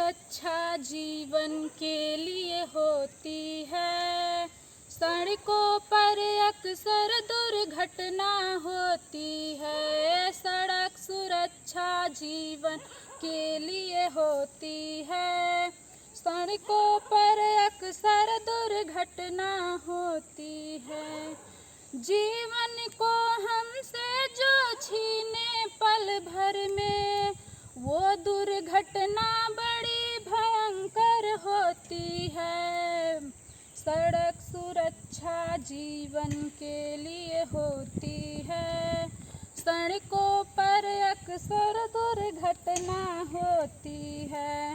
सुरक्षा जीवन के लिए होती है। सड़कों पर अक्सर दुर्घटना होती है। सड़क सुरक्षा जीवन के लिए होती है। सड़कों पर अक्सर दुर्घटना होती है। जीवन को हमसे जो छीने पल भर में, वो दुर्घटना बड़ी भयंकर होती है। सड़क सुरक्षा जीवन के लिए होती है। सड़कों पर अक्सर दुर्घटना होती है।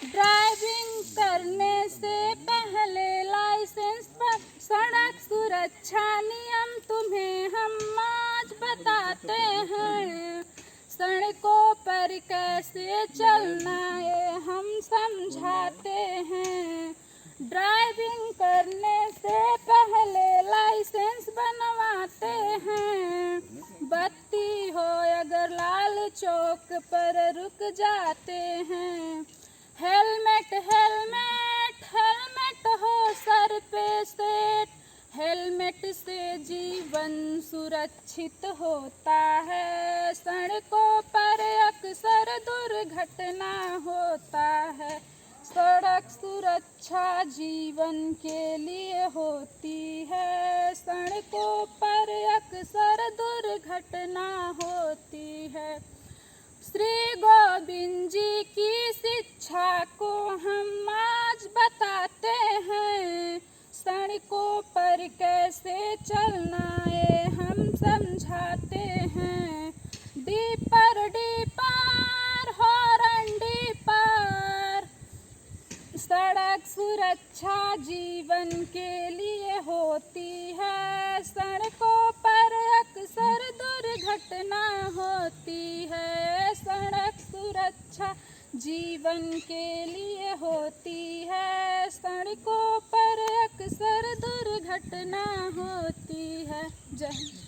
ड्राइविंग करने से पहले लाइसेंस पर सड़क सुरक्षा नियम तुम्हें हम आज बताते हैं। सड़कों पर कैसे चलना ये हम समझाते हैं। ड्राइविंग करने से पहले लाइसेंस बनवाते हैं। बत्ती हो अगर लाल चौक पर रुक जाते हैं। हेलमेट हेलमेट हेलमेट हो सर पे सेट। हेलमेट से जीवन सुरक्षित होता है। सड़कों पर अक्सर दुर्घटना होता है। सड़क सुरक्षा जीवन के लिए होती है। सड़कों पर अक्सर दुर्घटना होती है। श्री गोविंद जी की शिक्षा को हम आज बताते हैं। सड़कों पर कैसे चलना ये हम समझाते हैं। डी पर हॉर्न डी पर। सड़क सुरक्षा जीवन के लिए होती है। सड़कों पर अक्सर दुर्घटना होती है। सड़क सुरक्षा जीवन के लिए होती है। सड़कों पर अक्सर दुर्घटना होती है। जय